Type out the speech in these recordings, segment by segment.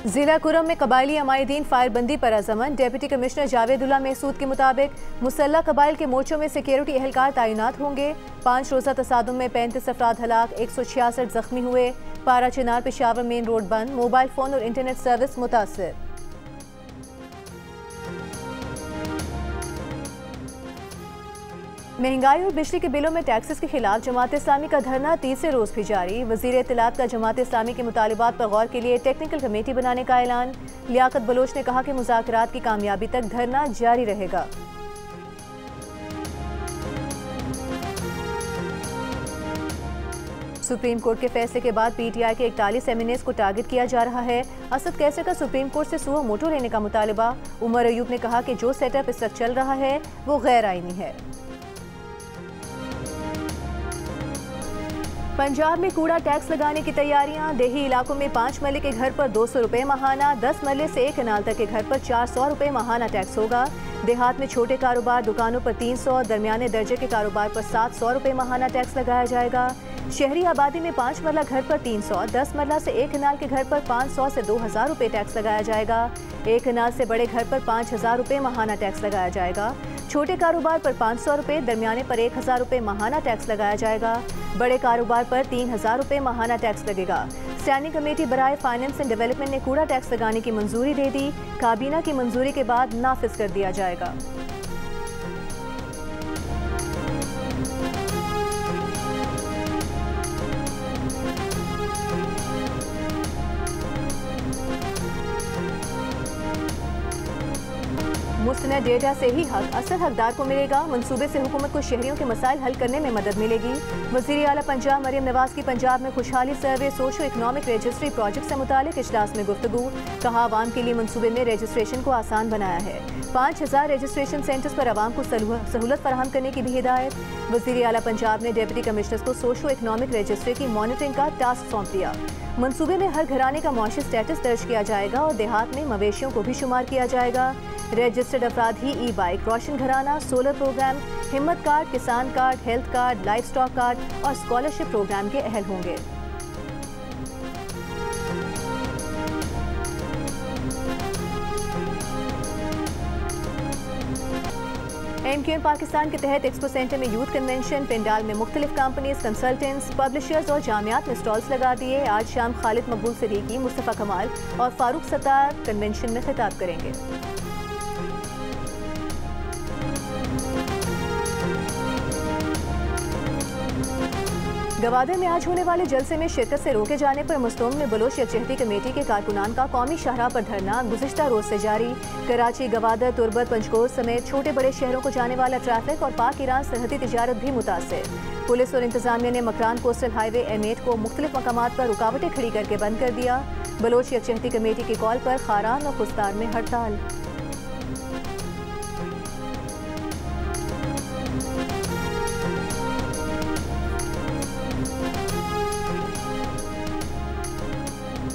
जिला कुरम में कबायली अमायदीन फायरबंदी पर अज़मन। डिप्टी कमिश्नर जावेदुल्ला महसूद के मुताबिक मुसल्ला कबाइल के मोर्चों में सिक्योरिटी एहलकार तैनात होंगे। 5 रोज़ा तसादुम में 35 अफराद हलाक, 166 जख्मी हुए। पारा चिनार पेशावर मेन रोड बंद, मोबाइल फ़ोन और इंटरनेट सर्विस मुतासर। महंगाई और बिजली के बिलों में टैक्सेस के खिलाफ जमात इस्लामी का धरना तीसरे रोज भी जारी। वज़ीर इत्तलात का जमात इस्लामी के मुतालिबात पर गौर के लिए टेक्निकल कमेटी बनाने का ऐलान। लियाकत बलोच ने कहा कि मुज़ाकरात की कामयाबी तक धरना जारी रहेगा। सुप्रीम कोर्ट के फैसले के बाद पीटीआई के 41 एमएनएस को टारगेट किया जा रहा है। असद कैसर का सुप्रीम कोर्ट से सुओ मोटो लेने का मुतालबा। उमर अयूब ने कहा कि जो सेटअप इस वक्त चल रहा है वो गैर आईनी है। पंजाब में कूड़ा टैक्स लगाने की तैयारियां। देही इलाकों में 5 मरले के घर पर 200 रुपये माहाना, 10 मरले से 1 कनाल तक के घर पर 400 रुपये माहाना टैक्स होगा। देहात में छोटे कारोबार दुकानों पर 300, दरमियाने दर्जे के कारोबार पर 700 रुपये माहाना टैक्स लगाया जाएगा। शहरी आबादी में 5 मरला घर पर 300, 10 मरला से 1 कनाल के घर पर 500 से 2000 रुपये टैक्स लगाया जाएगा। 1 कनाल से बड़े घर पर 5000 रुपये माहाना टैक्स लगाया जाएगा। छोटे कारोबार पर 500 रुपये, दरमियाने पर 1000 रुपये माहाना टैक्स लगाया जाएगा। बड़े कारोबार पर 3000 रुपये माहाना टैक्स लगेगा। स्टैंडिंग कमेटी बराए फाइनेंस एंड डेवलपमेंट ने कूड़ा टैक्स लगाने की मंजूरी दे दी। काबीना की मंजूरी के बाद नाफिज कर दिया जाएगा। मुस्तनद डेटा से ही हक असल हकदार को मिलेगा। मंसूबे से हुकूमत को शहरियों के मसाइल हल करने में मदद मिलेगी। वज़ीर आला पंजाब मरियम नवाज की पंजाब में खुशहाली सर्वे सोशो इकनॉमिक रजिस्ट्री प्रोजेक्ट से मुतालिक इजलास में गुफ्तगू। कहा आवाम के लिए मंसूबे में रजिस्ट्रेशन को आसान बनाया है। 5000 रजिस्ट्रेशन सेंटर्स पर आवाम को सहूलत फराहम करने की भी हिदायत। वज़ीर आला पंजाब ने डिप्टी कमिश्नर्स को सोशो इकनॉमिक रजिस्ट्री की मॉनिटरिंग का टास्क सौंप दिया। मंसूबे में हर घराने का मुआशी स्टेटस दर्ज किया जाएगा और देहात में मवेशियों को भी शुमार किया जाएगा। रजिस्टर्ड अफराद ही ई बाइक, रोशन घराना, सोलर प्रोग्राम, हिम्मत कार्ड, किसान card, health card, life stock card और स्कॉलरशिप प्रोग्राम के अहल होंगे। MQM पाकिस्तान के तहत एक्सपो सेंटर में यूथ कन्वेंशन, पेंडाल में मुख्तलिफ कंपनीज, कंसल्टेंट्स, पब्लिशर्स और जामियात में स्टॉल्स लगा दिए। आज शाम खालिद मकबूल सिद्दीकी, मुस्तफ़ा कमाल और फारूक सत्तार कन्वेंशन में खिताब करेंगे। गवादर में आज होने वाले जलसे में शिरकत से रोके जाने पर मुस्तोंग में बलोच यकजहती कमेटी के कारकुनान का कौमी शाहराह पर धरना गुज़िश्ता रोज से जारी। कराची, गवादर, तुर्बत, पंचकोट समेत छोटे बड़े शहरों को जाने वाला ट्रैफिक और पाक ईरान सरहदी तिजारत भी मुतासिर। पुलिस और इंतजामिया ने मकरान कोस्टल हाईवे M8 को मुख्तलिफ मकामात पर रुकावटें खड़ी करके बंद कर दिया। बलोच यकजहती कमेटी की कॉल पर खारान और खुस्तार में हड़ताल।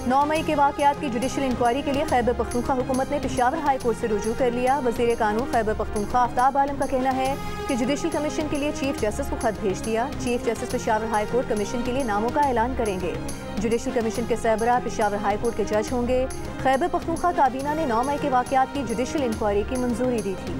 नौ मई के वाक़यात की जुडिशल इंक्वायरी के लिए खैबर पख्तूनख्वा हुकूमत ने पेशावर हाई कोर्ट से रुजू कर लिया। वज़ीर कानून खैबर पख्तूनख्वा आफ्ताब आलम का कहना है कि जुडिशल कमीशन के लिए चीफ जस्टिस को खत भेज दिया। Chief justice Peshawar high court commission के लिए नामों का ऐलान करेंगे। जुडिशल कमीशन के सरबराह पेशावर हाई कोर्ट के जज होंगे। खैबर पख्तूनख्वा काबीना ने 9 मई के वाक़यात की जुडिशल इंक्वायरी की मंजूरी दी थी।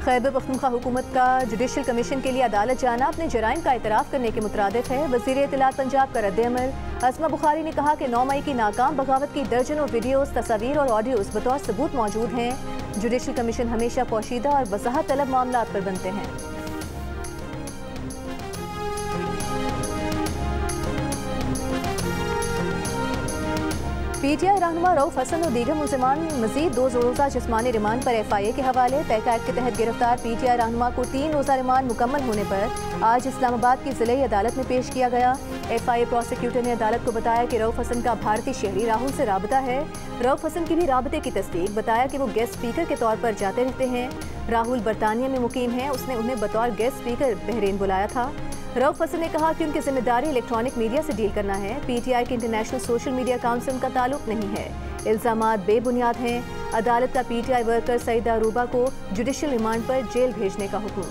खैबर पख्तूनख्वा हुकूमत का जुडिशल कमीशन के लिए अदालत जाना अपने जराइम का इतराफ़ करने के मुतरादिफ है। वज़ीर इत्तलात पंजाब का रद्द-ए-अमल। अस्मा बुखारी ने कहा कि 9 मई की नाकाम बगावत की दर्जनों वीडियोज़, तस्वीर और ऑडियोज़ बतौर सबूत मौजूद हैं। जुडिशल कमीशन हमेशा पोशीदा और वज़ाहत तलब मामलात पर बनते हैं। पीटीआई रहनुमा रऊफ हसन और दीगर मुलज़िमान मजीद 2 रोज़ा जिस्मानी रिमांड पर FIA के हवाले। पैका एक्ट के तहत गिरफ्तार पीटीआई रहनुमा को 3 रोज़ा रिमांड मुकम्मल होने पर आज इस्लामाबाद की ज़िले अदालत में पेश किया गया। FIA प्रोसिक्यूटर ने अदालत को बताया कि रऊफ हसन का भारतीय शहरी राहुल से राबता है। रऊफ हसन की भी राबते की तस्दीक, बताया कि वो गेस्ट स्पीकर के तौर पर जाते रहते हैं। राहुल बरतानिया में मुकीम है। उसने उन्हें बतौर गेस्ट स्पीकर बहरीन बुलाया था। रऊफ हसन ने कहा कि उनकी जिम्मेदारी इलेक्ट्रॉनिक मीडिया से डील करना है। पीटीआई के इंटरनेशनल सोशल मीडिया काउंसिल का ताल्लुक नहीं है। इल्जामात बेबुनियाद हैं। अदालत का पीटीआई वर्कर सईदा अरूबा को जुडिशल रिमांड पर जेल भेजने का हुक्म।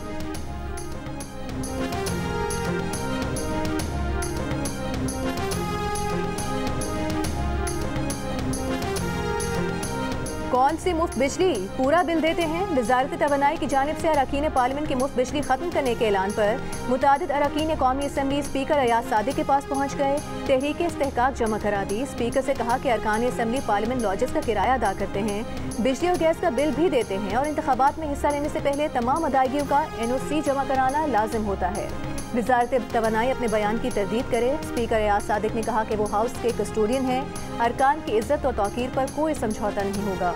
कौन सी मुफ्त बिजली? पूरा बिल देते हैं। वजारत तवानाई की जानिब से अरकान पार्लियामेंट की मुफ्त बिजली खत्म करने के ऐलान पर मुतादिद अरकान कौमी असम्बली स्पीकर अयाज सादिक के पास पहुँच गए। तहरीक इस्तेहकाक जमा करा दी। स्पीकर से कहा कि अरकान असम्बली पार्लियामेंट लॉजेस का किराया अदा करते हैं, बिजली और गैस का बिल भी देते हैं और इंतखाबात में हिस्सा लेने से पहले तमाम अदायगियों का NOC जमा कराना लाजिम होता है। वजारत तवानाई अपने बयान की तरदीद करे। स्पीकर अयाज सादिक ने कहा कि वो हाउस के कस्टोडियन हैं, अरकान की इज्जत और तौकीर पर कोई समझौता नहीं होगा।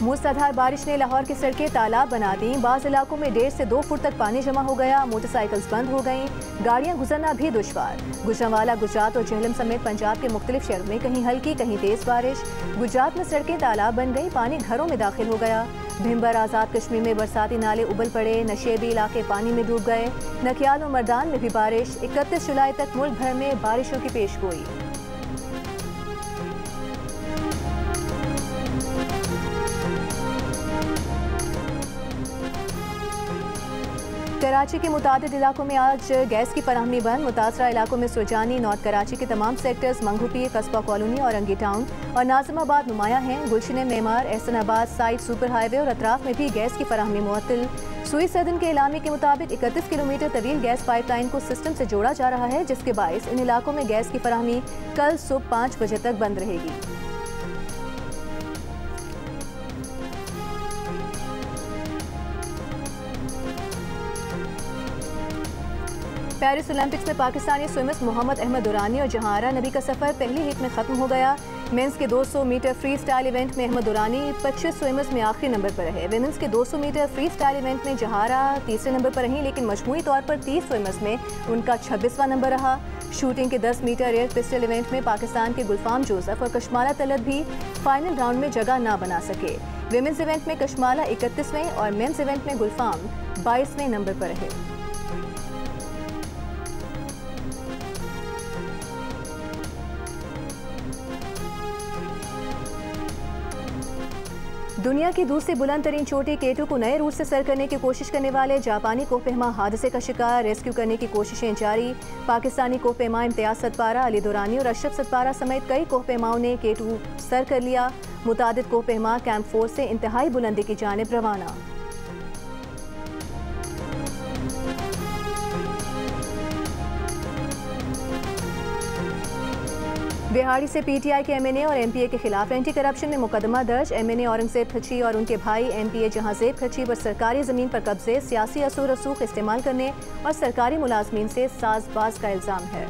मूसलाधार बारिश ने लाहौर की सड़कें तालाब बना दी। बाज़ इलाकों में 1.5 से 2 फुट तक पानी जमा हो गया। मोटरसाइकिल्स बंद हो गईं, गाड़ियां गुजरना भी दुश्वार। गुजरांवाला, गुजरात और जेहलम समेत पंजाब के मुख्तलिफ शहरों में कहीं हल्की कहीं तेज बारिश। गुजरात में सड़कें तालाब बन गई, पानी घरों में दाखिल हो गया। भिम्बर आज़ाद कश्मीर में बरसाती नाले उबल पड़े, नशेबी इलाके पानी में डूब गए। नकियाल और मर्दान में भी बारिश। 31 जुलाई तक मुल्क भर में बारिशों की पेशगोई। कराची के मुतादिद इलाकों में आज गैस की फराहमी बंद। मुतासरा इलाकों में सुरजानी, नॉर्थ कराची के तमाम सेक्टर्स, मंगूपीर, कस्बा कॉलोनी और अंगी टाउन और नाजिमाबाद नुमाया हैं। गुलशन Maymar, Ehsanabad, side super highway और अतराफ में भी गैस की फराहमी मुअत्तल। सुई सदन के इलामी के मुताबिक 31 किलोमीटर तवील गैस पाइपलाइन को सिस्टम से जोड़ा जा रहा है, जिसके बायस इन इलाकों में गैस की फराहमी कल सुबह 5 बजे तक बंद रहेगी। पेरिस ओलंपिक्स में पाकिस्तानी स्विमर्स मोहम्मद अहमद दुरानी और जहारा नबी का सफर पहली हीट में खत्म हो गया। मेंस के 200 मीटर फ्री स्टाइल इवेंट में अहमद दुरानी 25 स्विमर्स में आखिरी नंबर पर रहे। विमेंस के 200 मीटर फ्री स्टाइल इवेंट में जहारा तीसरे नंबर पर रही, लेकिन मजमूई तौर पर 30 स्विमर्स में उनका 26वां नंबर रहा। शूटिंग के 10 मीटर एयर पिस्टल इवेंट में पाकिस्तान के गुलफाम जोसफ और कशमाला तलत भी फाइनल राउंड में जगह ना बना सके। विमेंस इवेंट में कशमाला 31वें और मेंस इवेंट में गुलफाम 22वें नंबर पर रहे। दुनिया की दूसरी बुलंद तरीन चोटी K2 को नए रूट से सर करने की कोशिश करने वाले जापानी कोहपेमा हादसे का शिकार। रेस्क्यू करने की कोशिशें जारी। पाकिस्तानी कोहपेमा इम्तियाज सतपारा, अली दुरानी और अशरफ सतपारा समेत कई कोहपेमाओं ने K2 सर कर लिया। मुतादिद कोहपेमा कैंप 4 से इंतहाई बुलंदी की जानिब रवाना। बिहाड़ी से PTI के MNA और MPA के खिलाफ एंटी करप्शन में मुकदमा दर्ज। MNA औरंगजेब खची और उनके भाई MPA जहांजेब खची पर सरकारी ज़मीन पर कब्जे, सियासी असूर रसूख इस्तेमाल करने और सरकारी मुलाजमीन से साजबाज का इल्ज़ाम है।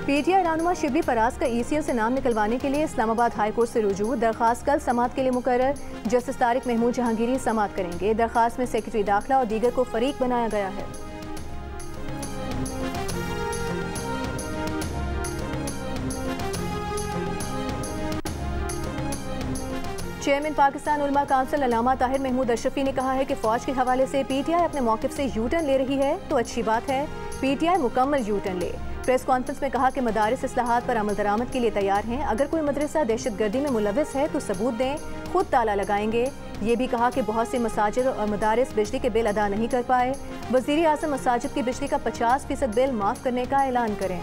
PTI रहनुमा शिबली फराज का ECL से नाम निकलवाने के लिए इस्लामाबाद हाई कोर्ट से रुजू। दरखास्त कल समाअत के लिए मुकर्रर। जस्टिस तारिक महमूद जहांगीरी समाअत करेंगे। दरखास्त में सेक्रेटरी दाखिला और दीगर को फरीक बनाया गया है। चेयरमैन पाकिस्तान उलमा काउंसिल अल्लामा ताहिर महमूद अशरफी ने कहा है कि फौज के हवाले से PTI अपने मौक़िफ़ से U-टर्न ले रही है तो अच्छी बात है। PTI मुकम्मल U-टर्न ले। प्रेस कॉन्फ्रेंस में कहा कि मदारिस इस्लाहात पर अमल दरामद के लिए तैयार हैं। अगर कोई मदरसा दहशतगर्दी में मुलविस है तो सबूत दें, खुद ताला लगाएंगे। ये भी कहा कि बहुत से मसाजिद और मदारिस बिजली के बिल अदा नहीं कर पाए। वज़ीर आज़म मसाजिद की बिजली का 50% बिल माफ़ करने का ऐलान करें।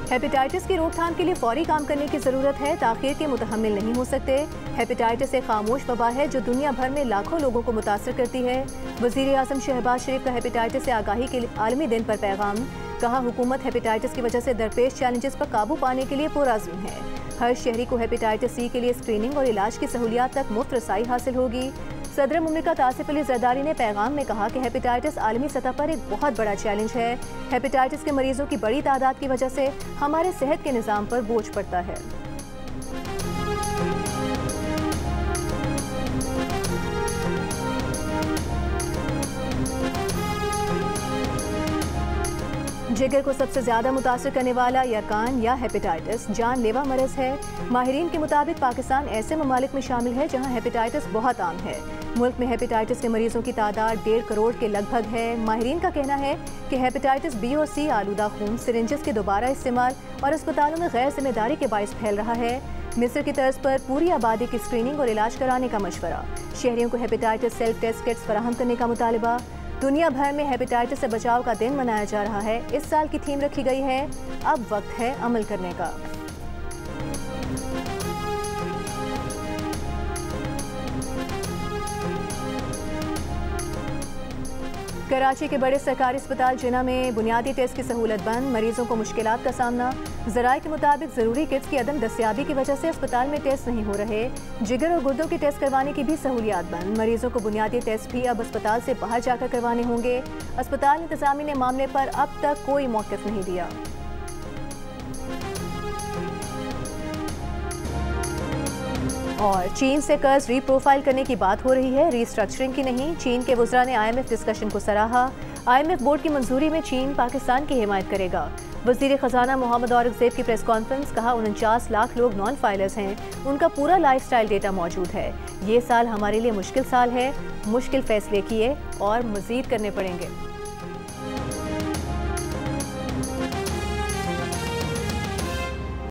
हेपेटाइटिस की रोकथाम के लिए फौरी काम करने की ज़रूरत है। ताख़ीर के मुतहम्मिल नहीं हो सकते। हेपेटाइटिस एक खामोश वबा है जो दुनिया भर में लाखों लोगों को मुतासर करती है। वज़ीर आज़म शहबाज शरीफ का हेपेटाइटिस से आगाही के आलमी दिन पर पैगाम। कहा, हुकूमत हेपेटाइटिस की वजह से दरपेश चैलेंजेस पर काबू पाने के लिए पुरअज़्म है। हर शहरी को हेपेटाइटिस C के लिए स्क्रीनिंग और इलाज की सहूलियात तक मुफ्त रसाई हासिल होगी। सदर मुमलिकत आसिफ अली जरदारी ने पैगाम में कहा कि हेपेटाइटिस आलमी सतह पर एक बहुत बड़ा चैलेंज है। हेपेटाइटिस के मरीजों की बड़ी तादाद की वजह से हमारे सेहत के निज़ाम पर बोझ पड़ता है। जिगर को सबसे ज्यादा मुतासर करने वाला यरकान या हेपेटाइटिस जानलेवा मरज है। माहिरीन के मुताबिक पाकिस्तान ऐसे ममालिक में शामिल है जहां हेपेटाइटिस बहुत आम है। मुल्क में हेपेटाइटिस के मरीजों की तादाद 1.5 करोड़ के लगभग है। माहिरीन का कहना है कि हेपेटाइटिस बी और सी आलूदा खून, सिरिंजेस के दोबारा इस्तेमाल और अस्पतालों में गैर जिम्मेदारी के बाइस फैल रहा है। मिस्र की तर्ज पर पूरी आबादी की स्क्रीनिंग और इलाज कराने का मशवरा। शहरियों को हेपेटाइटिस सेल्फ टेस्ट किट्स फराहम करने का मुतालबा। दुनिया भर में हेपेटाइटिस से बचाव का दिन मनाया जा रहा है। इस साल की थीम रखी गई है, अब वक्त है अमल करने का। कराची के बड़े सरकारी अस्पताल जिना में बुनियादी टेस्ट की सहूलत बंद, मरीजों को मुश्किलात का सामना। ज़राए के मुताबिक ज़रूरी किट्स की अदम दस्तियाबी की वजह से अस्पताल में टेस्ट नहीं हो रहे। जिगर और गुर्दों के टेस्ट करवाने की भी सहूलियात बंद। मरीजों को बुनियादी टेस्ट भी अब अस्पताल से बाहर जाकर करवाने होंगे। अस्पताल इंतजामिया ने मामले पर अब तक कोई मौक़िफ़ नहीं दिया। और चीन से कर्ज रीप्रोफाइल करने की बात हो रही है, रीस्ट्रक्चरिंग की नहीं। चीन के वुज़रा ने IMF डिस्कशन को सराहा। IMF बोर्ड की मंजूरी में चीन पाकिस्तान की हिमायत करेगा। वज़ीर ख़जाना मोहम्मद औरंगज़ेब की प्रेस कॉन्फ्रेंस, कहा 49 लाख लोग नॉन फाइलर्स हैं, उनका पूरा लाइफस्टाइल डेटा मौजूद है। ये साल हमारे लिए मुश्किल साल है, मुश्किल फैसले किए और मज़ीद करने पड़ेंगे।